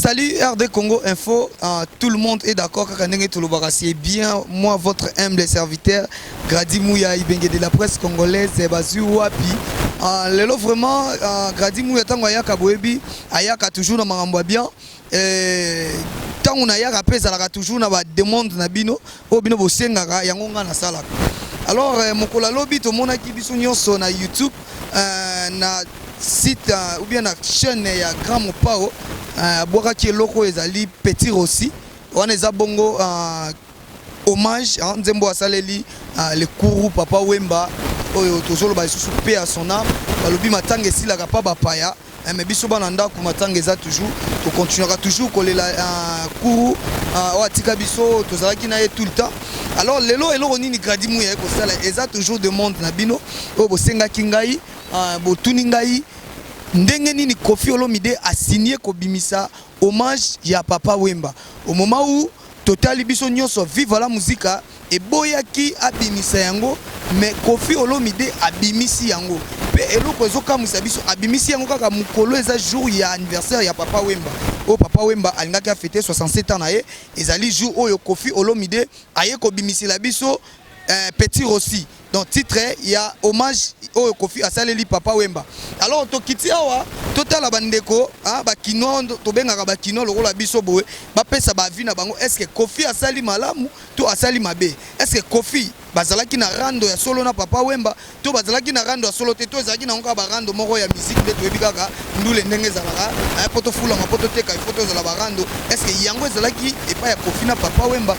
Salut RD Congo Info, tout le monde est d'accord c'est bien, moi votre humble serviteur Grady Mouya Ibenge de la presse congolaise Bazu Wapi. Lelo vraiment Grady Mouya tango ayaka boebi ayaka toujours na marambo bien tango na yaka pesa la toujours na ba demande na bino o bino bosengaka yango nga na salaka. Alors mokola lobi to mona ki biso nyonso na YouTube na site ou bien na chaîne ya Grand Mopao boka ki loko ezali Petit Rossi on eza bongo hommage nzembo asaleli le Kourou Papa Wemba oyo tozolo ba isusu pe à son âme balobi matanga esilaka pa bapaya mais biso bana ndako matanga eza toujours to continuera toujours kolela Kourou o atika biso tozalaki na ye tout le temps. Alors lelo eloko nini Grady Mouya ko sala eza toujours de monde na bino o bosengaki ngai botuni ngai ndenge nini Koffi Olomide a signé kobimisa hommage ya Papa Wemba au moment où Total biso nyonso vive la musique et boyaki abimisa yango mais Koffi Olomide abimisi yango pe eloko ezoka musabiso abimisi yango kaka mukolo eza jour ya anniversaire ya Papa Wemba o Papa Wemba alingaki a fêter 67 ans na ye ezali jour oyo Koffi Olomide aye kobimisi la biso Petit Rossi. Donc titre il y a hommage au Koffi asaleli Papa Wemba. Alors to kiti awa total bandeko ba kino to benga ba kino lokola biso boye ba pesa ba vie na bango est-ce que Koffi asali malamu to asali mabe? Est-ce que Koffi bazalaki na rando ya solo na Papa Wemba to bazalaki na rando ya solo te to ezalaki na ngo ba rando moko ya musique de to bikaka ndule ndenge zalaka poto fula mapoto teka photo za ba rando est-ce que yango ezalaki et pas ya Koffi na Papa Wemba?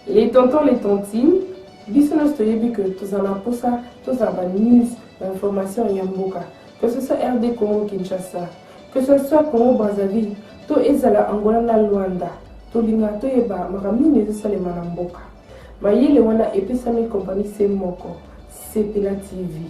Les tontons, les tontines, bisous stoyebi que tous en aposa, tous en news, l'information yamboka. Que ce soit RD Congo Kinshasa, que ce soit Congo Brazzaville, to ezala Angola na Luanda, to linga to eba makamini ezali manamboka. Mayele wana epesami compagnie Semoko, Sepela TV.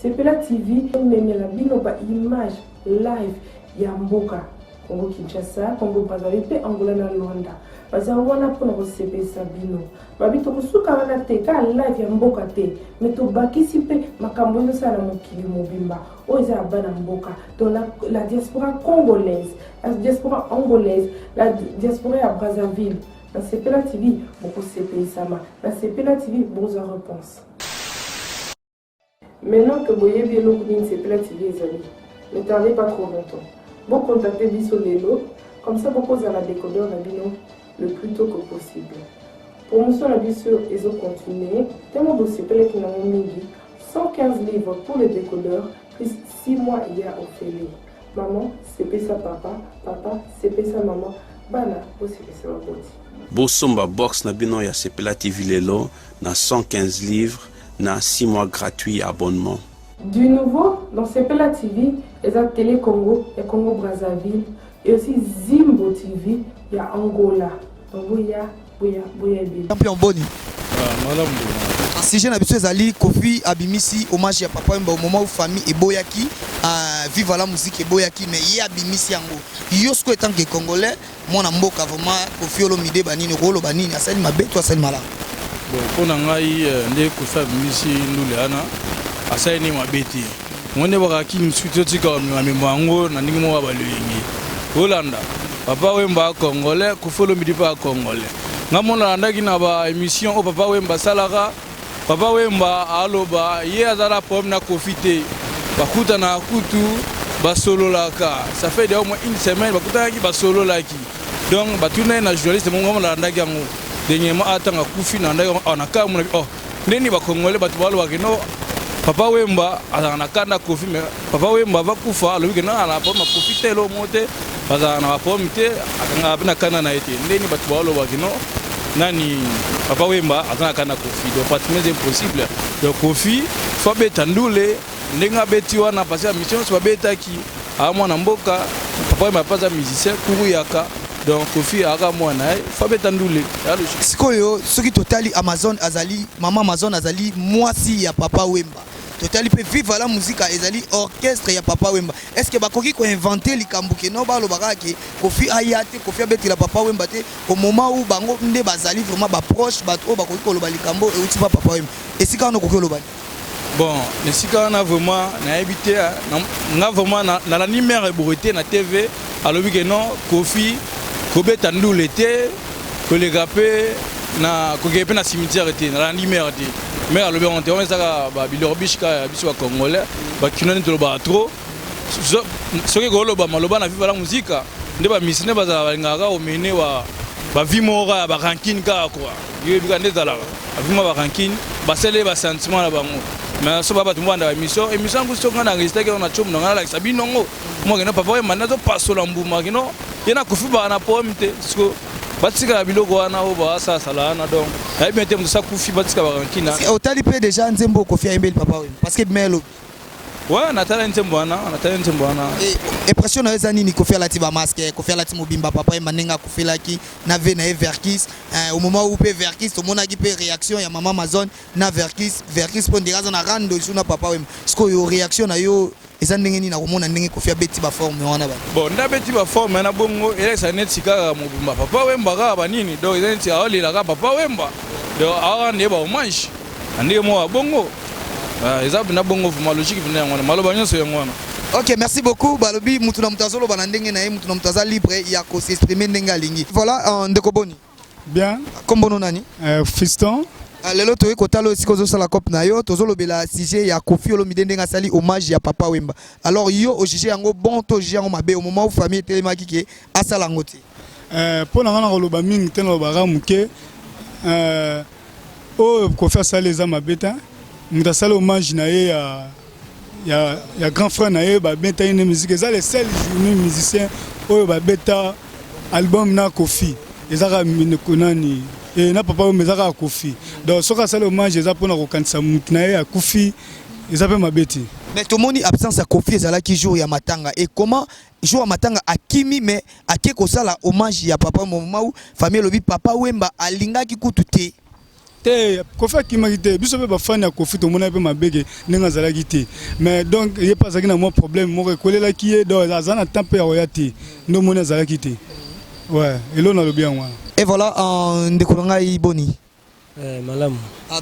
Sepela TV memela bino ba image live yamboka. Congo Kinshasa, Congo Brazzaville, pe Angola na Luanda. Baza wana pona ko sepesa bino. Babito kusuka wana te ka live ya mboka te. Meto bakisi pe makambo yo sala mokili mobimba. O eza bana mboka. Dans la diaspora congolaise, la diaspora angolaise, la diaspora ya Brazzaville. La Sepela TV, beaucoup sepesa ma. La Sepela TV, bonne réponse. Maintenant que boye bien l'opinion Sepela TV ezali. Ne tardez pas trop longtemps. Bon contactez biso lelo, comme ça beaucoup à la décodeur na bino le plus tôt que possible. Promotion la biso ezo continuer, tellement de Sepela qui n'a mingi 115 livres pour les décodeurs, plus 6 mois il y a Ophélie. Maman, c'est ça papa, papa, c'est ça maman, bana, c'est ça boti. Bosomba box na bino ya Sepela TV lelo na 115 livres na 6 mois gratuit abonnement. Du nouveau, dans Sepela TV, il y a Télé Congo, et Congo Brazzaville, et aussi Zimbo TV, il y a Angola. Donc, il y a champion Boni. Si j'ai l'habitude d'aller Koffi abimisi hommage à Papa Wemba au moment où famille et boyaki vive la musique et boyaki mais il y a abimisi yango. Yosko étant que congolais, mon amboka vraiment Koffi Olomide banini rolo banini asali mabe toi asali mala. Bon, pour ngai ndé Koffi abimisi nduleana asali ni mabeti. Mwende bakaki msuto tika wa mimango na ndingi mwa baluyengi. Holanda, Papa Wemba congolais, Koffi Olomide pas congolais. Ngamona ndaki na ba émission au Papa Wemba salaka. Papa Wemba aloba ye azala pom na Koffi te. Bakuta na kutu basolo laka ça fait déjà au moins une semaine bakuta ki basolo laki donc batuna na journaliste mo ngoma la ndaki yango dernièrement atanga kufi na ndaki on aka mo oh neni ba congolais batu balo bakino papa wemba ana kanda kofi mais papa wemba va kufa lo bikena ala pa ma kofi telo mote baza na pomite akanga bina kana na ete neni batu balo bakino nani papa wemba atana kana kofi donc pratiquement impossible donc kofi faut betandule ndenga beti wana passer la mission soit betaki a mwana mboka papa wemba pas musicien kuru yaka donc kofi aka mwana faut betandule sikoyo soki totali Amazon azali mama Amazon azali mwasi ya papa wemba totali pe vive la musique ezali orchestre ya papa wemba est-ce que bakoki ko inventer likambo ke no balo bakaki kofi ayate kofi abeti la papa wemba te au moment où bango nde bazali vraiment ba proche bato bakoki ko loba likambo e uti papa wemba esika no koki loba bon esika na vraiment na habité na vraiment na la numéro borité na TV alobi ke non kofi ko beta ndule te ko le gapé na ko gepe na cimetière te na la numéro te mais alobi on te on saka ba bilorbichka biso ba congolais ba kinoni to ba trop soki ko loba maloba na viva la musique nde ba misine bazala balingaka omene ba vimora ba ranking ka quoi yebika ndezala ba vimora ba ranking ba sele ba sentiment na bango mais so baba tumwanda ba émission ngusto ngana ngisiteke na chomu ngana la sabinongo mo ngena papa wemba nazo pasola mbuma kino yena kufiba na pomte siko batika biloko wana o ba sa salana donc ay bien te musa kufi batika ba rankina otali pe déjà nzembo kofi ayembeli papa wemba parce que melo ouais natala nzembo wana impression na ezani ni kofi alati ba masque kofi alati mobimba papa wemba nenga kofi laki na ve na Verkis au moment où pe Verkis to mona ki pe réaction ya mama Amazon na Verkis pour ndira na rando suna papa wemba siko yo réaction na yo eza ndenge ni na komona ndenge kofi abeti ba forme wana ba bon ndabeti ba forme na bongo elesa net sika mobimba papa wemba ka ba nini donc eza nti aoli la ka papa wemba donc awa ne ba hommage ande mo bongo eza na bongo vraiment logique vina ngwana maloba nyonso yangwana. Ok, merci beaucoup. Balobi mutuna mutazolo banandenge na mutuna mutaza libre ya ko s'exprimer ndenge alingi. Voilà, ndeko boni. Bien. Kombono nani? Fiston. Lelo toyi kotalo sikozo sala cop na yo tozolo bela sujet ya Kofi Olomide ndenga sali hommage ya papa wemba. Alors yo au juger yango bon to juger yango mabe au moment où famille telemaki ke asala ngoti. Pour ngana koloba mingi teno bara muke o Kofi asala eza mabeta. Mutasala hommage na ye ya grand frère na ye ba beta une musique eza les seuls musiciens o ba beta album na Kofi ezaka minkonani et na papa mezaka Kofi donc soka sala hommage eza pona ko kanisa mutu na ye ya Kofi eza pe mabeti mais tout moni absence ya Kofi ezala ki jour ya matanga et comment jour ya matanga akimi mais ake ko sala hommage ya papa moment où famille lobi papa wemba alingaki kutu te te Kofi akimaki te biso pe ba fan ya Kofi to mona pe mabege nenga zalaki te mais donc il pas ça na mo problème mo rekolela ki ye donc azana tempe ya royauté ndo mona zalaki te ouais et là on a le bien moi et voilà en ndekolanga iboni malamu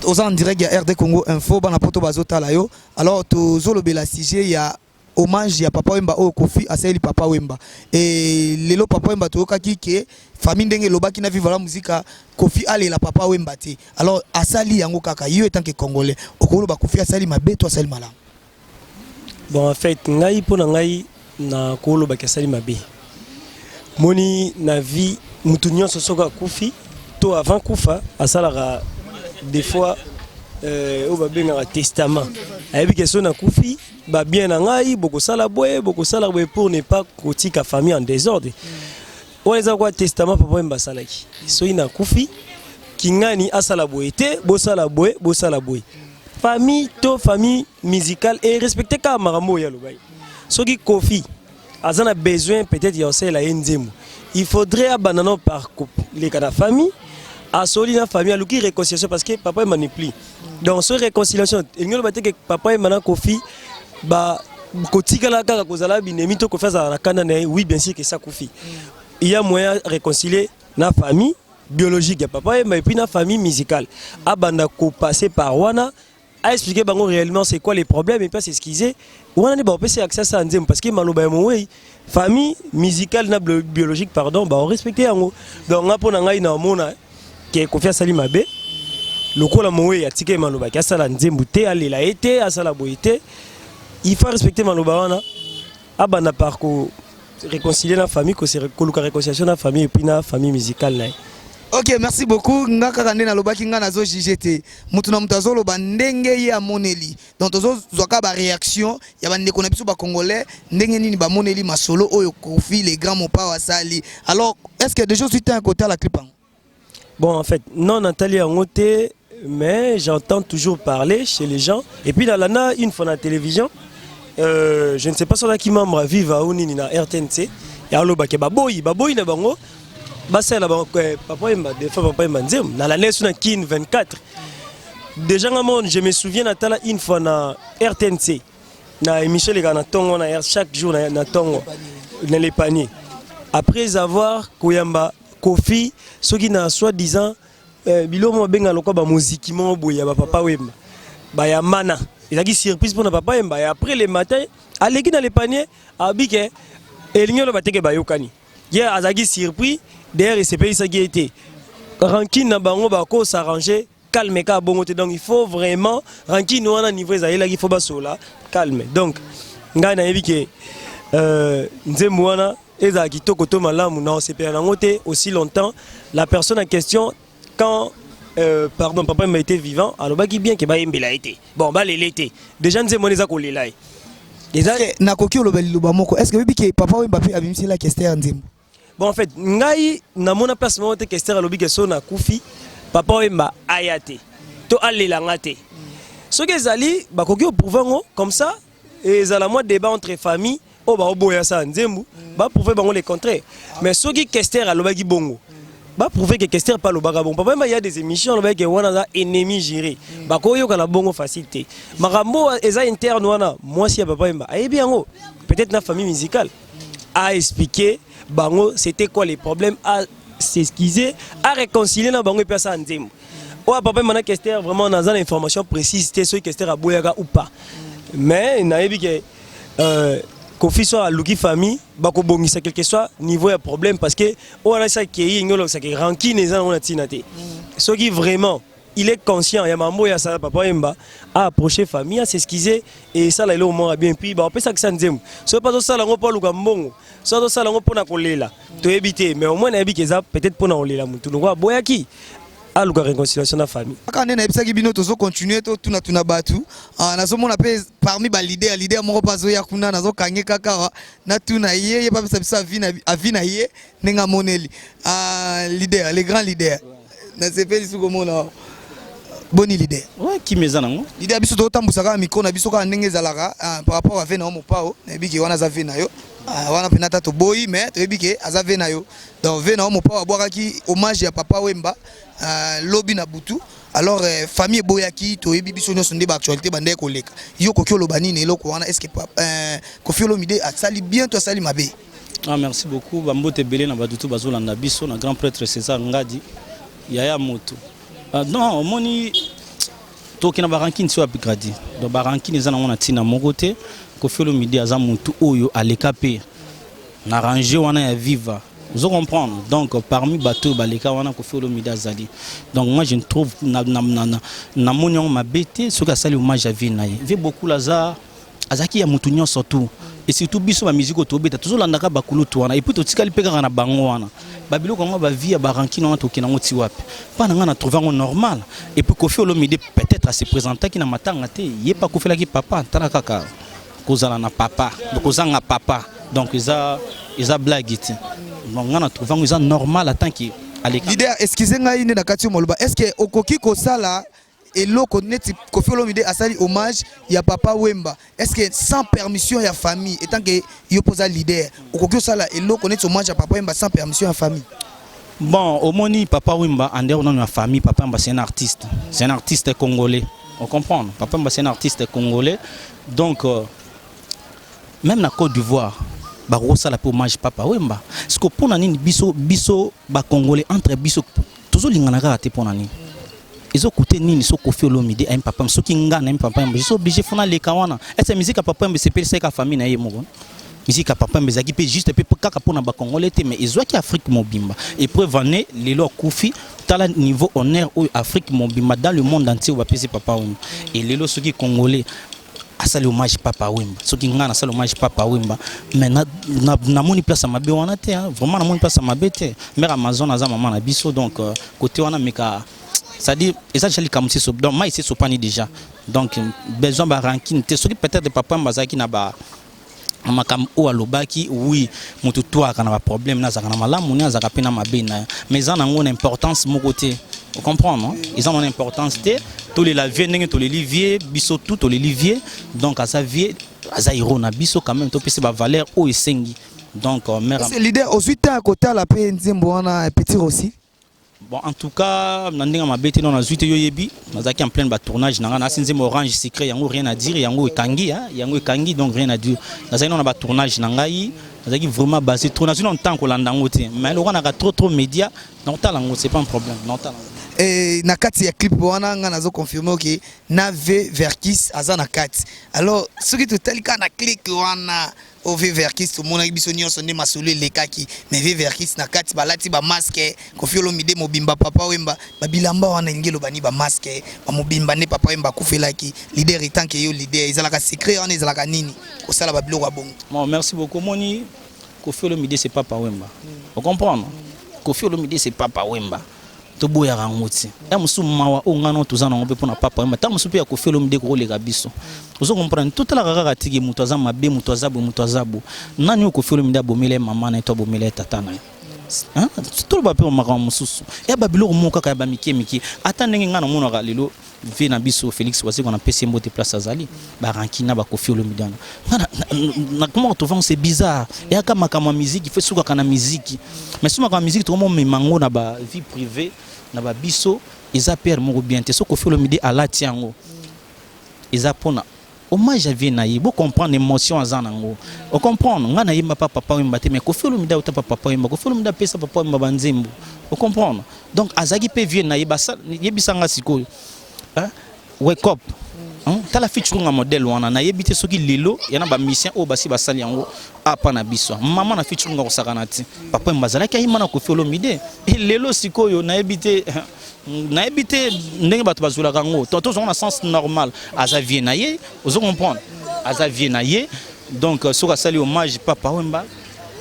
aux en direct ya RD Congo Info bana poto bazota la yo alors tozolo bela sujet ya hommage ya papa wemba o Kofi asali papa wemba et lelo papa wemba tokaki ke famille ndenge lobaki na vivre la musique Kofi ale la papa wemba te alors asali yango kaka yo etant que congolais okolo ba Kofi asali mabeto asali malamu bon en fait ngai pona ngai na kolo ba asali mabe moni na vie mutu nyonso soka Kofi to avant kufa asala des fois au ba benga testament ayebi question na Kofi ba bien na ngai boko sala boye pour ne pas kotika famille en désordre on les a quoi testament papa wemba salaki so ina Kofi kingani asala boye te bo sala boye famille to famille musicale et respecter ka maramo ya lobai so ki Kofi azana besoin peut-être ya osela enzemu il faudrait abandonner par les cas de famille à soli na famille aluki réconciliation parce que papa manipule donc ce réconciliation il ngolo bateke papa mana Kofi ba kotika la kaka kozala binemi to Kofi za kanda na oui bien sûr que ça Kofi il y a moyen de réconcilier na famille biologique ya papa et puis na famille musicale abanda ko passer par wana a expliquer bango réellement c'est quoi les problèmes et pas s'excuser wana ne ba passer accès à nzem parce que maloba mo famille musicale na biologique pardon ba respecter yango donc ngapona ngai na mona ke Kofi asali mabe lokola mowe ya tike maloba ki asala nzembu te alela ete asala boyete il faut respecter maloba wana abana par réconcilier la famille, que c'est réconciliation de la famille et puis la famille musicale. Ok, merci beaucoup. Nga kakande na lobaki nga nazo jijete. Mutu na mutazo loba ndenge ya moneli. Donc tozo zoka ba réaction ya ba ndeko na biso ba congolais ndenge nini ba moneli masolo oyo Kofi les grands mopa wasali. Alors, est-ce que déjà suite à un côté à la clip? Bon, en fait, non Nathalie Angoté, mais j'entends toujours parler chez les gens et puis dans l'ana une fois à la télévision je ne sais pas sur la qui membre vive à Ouni na RTNC. Ya loba ke baboyi na bango. Basa la papa Emba des fois papa Emba nzem na l'année sur na kin 24 déjà je me souviens natala une fois na RTNC na émission les gars na tongo na chaque jour na tongo dans les paniers après avoir koyamba Kofi soki na soi-disant bilomo benga lokwa ba musique mo boya ba papa Emba ba ya mana ezaki surprise pour na papa Emba et après le matin aleki dans les paniers abike elingelo bateke bayokani hier azaki surpris. D'ailleurs, c'est pays ça qui a été. Rankin na bango bako s'arranger, calme ka bongote. Donc il faut vraiment rankin nous à niveau là il faut basola calme. Donc ngana yebi ke nzemwana eza kitoko to malamu na c'est pas ngote aussi longtemps la personne en question quand pardon papa m'a été vivant alors ba ki bien que ba yembela été. Bon ba l'été. Déjà nzemwana za ko lelai. Déjà na koki olobeli loba moko. Est-ce que yebi ke papa Mbappé abimisi la question nzembo? Bon, en fait, ngai na mona personnellement te question à l'obligé so na kufi papa Wemba ayate to alelangate ce que zali ba koki prouver comme ça et zala moi débat entre famille o ba oboya sa nzembu ba prouver bango les contraires mais ce qui question à l'obligé bongo ba prouver que question pas le bagabon papa Wemba il y a des émissions l'obligé wana za ennemi géré ba koyo kana bongo facilité marambo eza interne wana moi si papa Wemba ayebi yango peut-être na famille musicale a expliqué bango c'était quoi les problèmes à s'excuser à réconcilier na bango et personne nzembo o papa mana question vraiment dans une information précise c'était ce question à boyaga ou pas mais na yebi que Kofi soit à Luki famille bako bongisa quelque soit niveau ya problème parce que on a ça qui ngolo ça qui rancune les gens on a tinate ce qui vraiment il est conscient ya mambo ya ça papa Emba a approché famille à s'excuser et ça là il au moins bien puis ba on peut ça que ça nzembo so pas ça là on pas luka mbongo so ça là on pona kolela to éviter mais au moins na yebi ça peut-être pona kolela mutu ngwa boyaki à luka réconciliation na famille quand on a ebisaki bino tozo continuer to tuna batu nazo mona pe parmi ba leader moko pazo ya kuna nazo kange kaka na tuna ye pas bisa avina ye nenga moneli leader les grands leaders na sepeli suko mona boni leader ouais qui mezana ngo leader biso to tambusaka micro na biso ka ndenge zalaka par rapport à vena mo pao na biki wana za vena yo wana penata to boy mais to biki aza vena yo donc vena mo pao abwakaki hommage ya papa Wemba lobi na butu alors famille boyaki to yebi biso nyonso nde ba actualité bande ko leka yo kokyo lobani ne loko wana est-ce que Kofi Olomide a sali bien to sali mabe? Ah merci beaucoup bambote belé na badutu bazolanda biso na grand prêtre César Ngadi yaya moto non moni toki na barankini so apigradi do barankini za na mona tina mokote Kofi Olomide aza mutu oyo aleka pe na ranger wana ya viva vous comprendre donc parmi bateau baleka wana Kofi Olomide azali donc moi je trouve na monion ma bête ce que ça lui hommage à vie naie ve beaucoup laza azaki ya mutu nyo surtout et surtout biso ba musique otobeta toujours landaka bakulutu wana et puis to tikali peka na bango wana babilo ko ba vie ba rankini wana toki na ngoti wapi pa na ngana trouver on normal et puis Kofi Olomide peut-être à se présenter qui na matanga te yé pas Kofi la ki papa tala kaka kozala na papa kozanga papa donc ils a blague iti donc ngana trouver on normal en tant que leader excusez ngai ne na kati moloba est-ce que okoki ko sala et loko neti Kofi Olomide asali hommage ya papa Wemba est-ce que sans permission ya famille étant que yo posa leader okoki sala et loko neti hommage ya papa Wemba sans permission ya famille? Bon au moni papa Wemba en dehors de la famille papa Wemba c'est un artiste congolais on comprend papa Wemba c'est un artiste congolais donc même na Côte d'Ivoire ba rosala pour hommage papa Wemba ce que pour nani biso ba congolais entre biso toujours lingana ka te pour nani ils ont coûté nini so Kofi Olomide a un papa so kinga na un papa je suis obligé fona les kawana et cette musique à papa c'est pas ça famille na yemo musique à papa mais qui peut juste peu kaka pona ba congolais mais ils ont qui Afrique mobimba et preuve en est les lor Kofi tala niveau honneur au Afrique mobimba dans le monde entier va pèser papa et les lor ceux qui congolais nasali hommage papa Wemba soki nga nasali hommage papa Wemba mais na moni place mabe wana te vraiment na moni place mabe te mère Amazon aza maman na biso donc côté wana meka c'est-à-dire ça déjà likamsi so donc mai c'est sopani déjà donc besoin ba rancune te soki peut-être papa Mbazaki na ba makam o alobaki oui mutu toi kana ba problème na zaka na malamu ni azaka pena mabe na mais ça na ngona importance mon côté vous comprenez non ils ont une importance tous les laviers ndenge tous les liviers biso tout les liviers donc à sa vie aza irona biso quand même to pese ba valeur o esengi donc mère c'est leader aux 8 ans à côté la paix nzembo wana petit aussi. Bon, en tout cas, nandinga mabete non azuite yoyebi, nazaki en plein bas tournage nanga na sinzemo orange secret yango rien à dire, yango ekangi donc rien à dire. Nazaki non bas tournage nangai, nazaki vraiment basé tournage non tant ko landango te, mais le wana trop média, donc talango c'est pas un problème, non talango. Et na kati ya clip wana nga nazo confirmer que Nave Verkis aza na kati. Alors ce qui totalika na click wana OV Verkis tout mona biso nyonso nde masolo lekaki mais V Verkis na kati balati ba masque Koffi Olomide mobimba papa Wemba babilamba wana ngelo bani ba masque ba mobimba ne papa Wemba kufelaki leader etant que yo leader ezalaka secret wana ezalaka nini kosala ba biloko bongo. Bon merci beaucoup moni Koffi Olomide c'est papa Wemba. Vous comprenez? Koffi Olomide c'est papa Wemba. Toboya rangoti ya musu mawa o ngano tozana ngombe pona papa Wemba ta musu pe ya Koffi Olomide ko le gabiso ozo comprendre toute la rara tigi mutu aza mabe mutu azabu nani o Koffi Olomide abomele mama na to abomele tata na hein tout ba pe o maka mususu ya babilo mo kaka ya ba miki ata ndenge ngana mona ka lelo ve na biso Félix wasi qu'on a PC mbote place azali ba rankina ba Koffi Olomide na comment tu vois c'est bizarre ya kama musique il fait suka kana musique mais suma ka musique tout le monde mango na ba vie privée na ba biso eza père moko bien te so Koffi Olomide ala tiango eza pona hommage à vie na ye bo comprendre émotion azanango o comprendre nga na yemba papa Wemba te mais Koffi Olomide uta papa Wemba Koffi Olomide pesa papa Wemba banzembo o comprendre donc azaki pe vie na ye basa yebisanga sikoyo hein wake up tala featuring un modèle wana na yebite soki lelo yana ba mission o basi basali yango apa na biso maman na featuring ko sakana ti papa Mbazala ki ayima na Koffi Olomide lelo sikoyo na yebite ndenge bato bazula kango to on a sens normal azavie na ye ozo comprendre azavie na ye donc soka sali hommage papa Wemba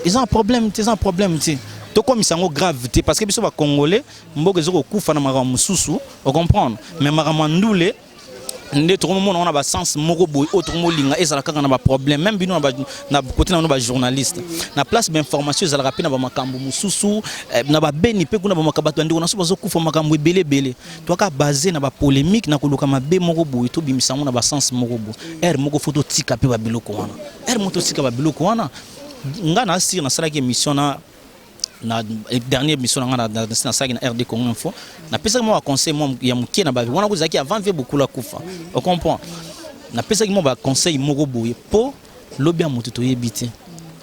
ils ont un problème ti to comme ça gravité parce que biso ba congolais mboka ezoko kufa na mara mususu o comprendre mais mara mandule nde to mo na ba sens moko boy autre mo linga ezala kaka na ba problème même bino na côté na ba journaliste na place d'information ezala rapide na ba makambo mususu na ba beni pe kuna ba makabatu ndiko na so bazo kufa makambo ebele to ka basé na ba polémique na koluka mabe moko boy to bimisa mo na ba sens moko boy moko photo tika pe ba biloko wana moto tika ba biloko wana nga na sir na sala ki émission na dernière émission na sagi na RD Congo Info na pesa moi conseil moi ya mukie na ba wana kozaki avant ve beaucoup la kufa on comprend na pesa moi ba conseil moko boye po lobi ya mutu to yebite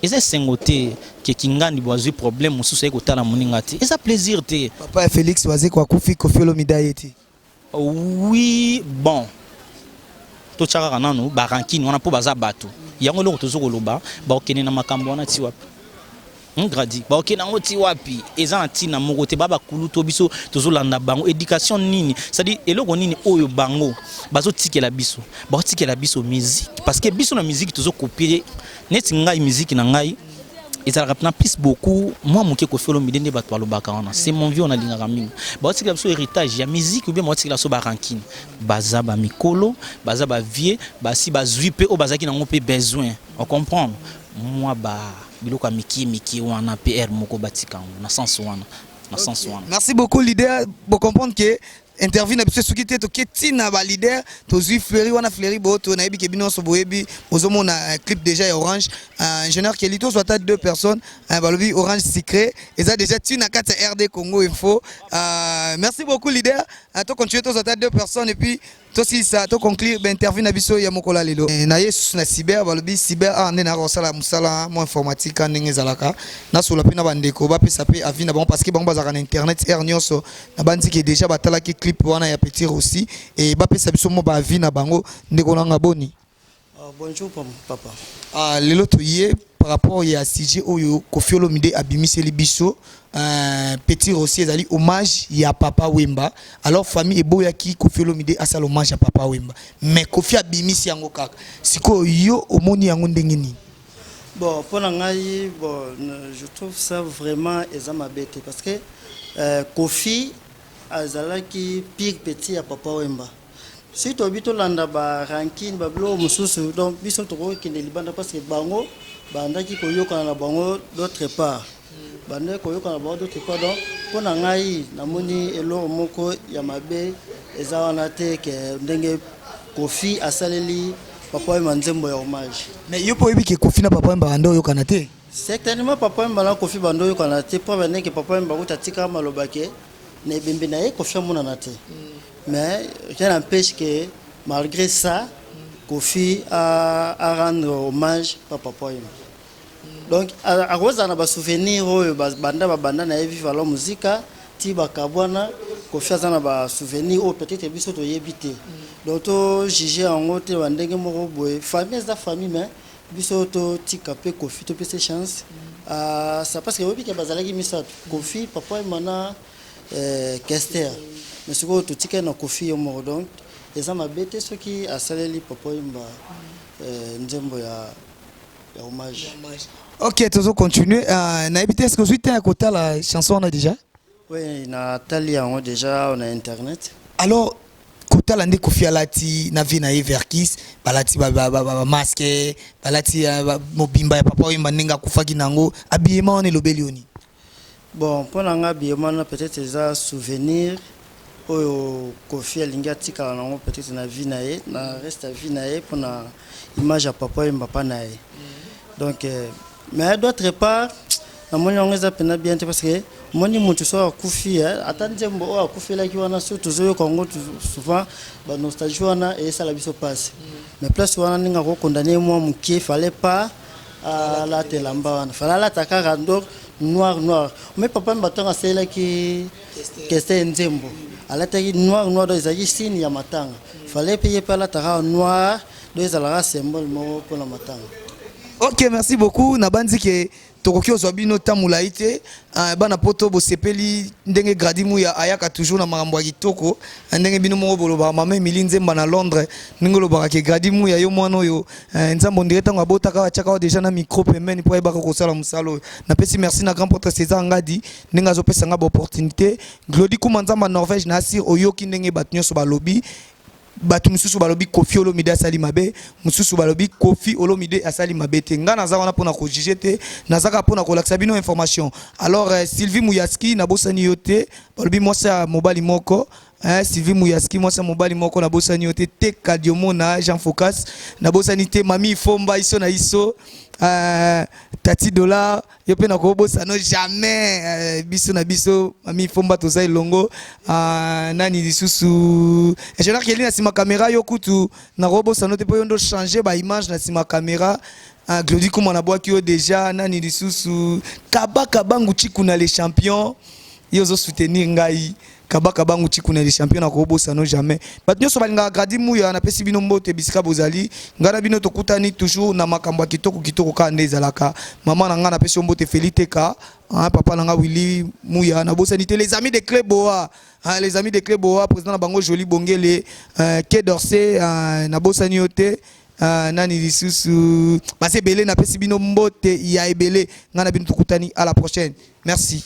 eza sengote ke kingani boazu problème mususu eko tala muninga te eza plaisir te papa Félix waze kwa kufi Koffi Olomide yeti oui bon to chaka nanu ba rankini wana po baza bato yango loko tozoko loba ba okene na makambo wana ti wapi gradi ba okena ngoti wapi eza ntina moko te baba kuluto biso tozolanda bango éducation nini c'est-à-dire eloko nini oyo bango bazo tikela biso ba tikela biso musique parce que biso na musique tozo copier neti ngai musique na ngai ezala na plus beaucoup moi moké Koffi Olomide nde bato balobaka wana c'est mon vieux on a lingaka mingi ba tikela biso héritage ya musique ou bien ba tikela so ba rankine baza ba mikolo baza ba vie basi bazui pe o bazaki na ngope besoin on comprend moi ba biloko miki wana PR moko batika na sens wana merci beaucoup leader pour comprendre que interview na biso soki te to ketina ba leader to zui fleury wana fleury boto na yebi ke bino so boyebi ozomo na clip déjà orange ingénieur Kelito soit à 2 personnes balobi orange secret eza déjà tina kata RD Congo Info merci beaucoup leader to continuer to soit à 2 personnes et puis to si ça to conclure ben interview na biso ya mokola lelo na yesu na cyber balobi cyber ande na rosala musala mo informatique ndenge zalaka na solo pe na bandeko ba pesa pe avis na bon parce que bango bazaka na internet nyonso na bandi ki déjà batala ki clip wana ya petit aussi et ba pesa biso mo ba avis na bango ndeko nanga boni bonjour papa lelo to yé par rapport à CJ Oyo Koffi Olomide abimiseli biso petit aussi ezali hommage ya Papa Wemba. Alors famille eboyaki Koffi Olomide asala hommage à Papa Wemba. Mais Koffi abimisi yango kaka. Siko yo omoni yango ndenge nini? Bon, pour l'angaï, bon, je trouve ça vraiment bête parce que Koffi azalaki pire petit à Papa Wemba. Si tu habites landa ba ranking ba blo mususu donc biso to ko kende libanda parce que bango banda ki ko yoka na bango d'autre part. Banda ko yoka na bango d'autre part donc pour l'angaï namoni elo moko ya mabe ezawana te ke ndenge Koffi asaleli Papa Wemba nzembo ya hommage. Mais yo po que Koffi na Papa Wemba bando yo kanate. Certainement Papa Wemba na Koffi bando yo kanate pour venir que Papa Wemba utatika malobake ne bembe na ye Koffi mona nate. Mais rien n'empêche que malgré ça Koffi a rendre hommage à Papa Wemba. Donc à cause na ba souvenir oyo banda na vivre la musique ti bakabwana Koffi azana ba souvenir o peut-être biso to yebite. Donc to juger en haute bandenge moko boy famille za famille mais biso to tika pe Koffi to pese chance ça parce que obi ke bazalaki misat Koffi Papa Wemba Kester mais ce que tu tika na Koffi yo moko donc eza mabete ceux qui asaleli Papa Wemba nzembo ya hommage. OK, toujours continuer na habité est-ce que vous êtes à côté la chanson on a déjà? Oui, na tali on déjà on a internet. Alors kota lande Koffi alati na vie na Everkis balati ba masque balati mobimba ya Papa Wemba ninga kufaki nango habillement on lobelioni. Bon pour nga habillement peut-être ça souvenir oyo Koffi alinga tika nango peut-être na vie na ye na reste à vie na ye pour na image ya Papa Wemba pa na ye. Donc mais d'autre part na moni on eza pena bien parce que moni mutu so akufi atanje mbo o akufi la ki wana surtout zo Congo souvent ba nostalgie wana et ça la biso passe mais plus wana ninga ko condamner moi mukie fallait pas la telamba wana fallait la takara donc noir mais Papa Wemba tanga sela ki keste nzembo alataki noir do ezaki signe ya matanga fallait payer pas la takara noir do ezala symbole mo pour la matanga. OK, merci beaucoup. Nabandi ke tokoki ozwabino tamulaite bana poto bo sepeli ndenge gradimu ya ayaka toujours na makambo ya kitoko ndenge bino mo boloba mama milinze mbana Londres ngolo barake gradimu ya yo mwana oyo nzambo ndire tango abota ka chaka déjà na micro pemeni pour ebaka ko sala musalo na pesi merci na grand porte César Ngadi ndenge azopesa nga ba opportunité Glody Kumanzamba Norvège na asir oyoki ndenge batnyo so balobi batu mususu balobi Koffi Olomide asali mabe mususu balobi Koffi Olomide asali mabe te nga naza wana pona ko juger te nazaka pona ko laksa bino information. Alors Sylvie Mouyaski na bosani yote balobi mwasa mobali moko Sylvie Mouyaski mwasa mobali moko na bosani yote te Kadiomo na Jean Focas na bosani te Mami Fomba iso na iso Tati Dollar yope na ko bosano jamais biso na biso Mami Fomba toza ilongo nani lisusu je qui est na sima caméra yokutu na ko bosano te po yondo changer ba image na sima caméra Glody comme on a boaki yo déjà nani lisusu kabaka bangu chikuna les champions yozo soutenir ngai kabaka bangu chikuna les champions na ko bosano jamais batnyo so balinga gradimu ya na pesi bino mbote bisika bozali ngana bino tokutani toujours na makambo kitoko ka ndezalaka mama na nga na pesi mbote Feliteka papa na nga Willy Muya na bosani te les amis de Cleboa les amis de Cleboa président na bango Joli Bongele Quai d'Orsay na bosani yote nani lisusu base belé na pesi bino mbote ya ebele ngana bino tokutani à la prochaine merci.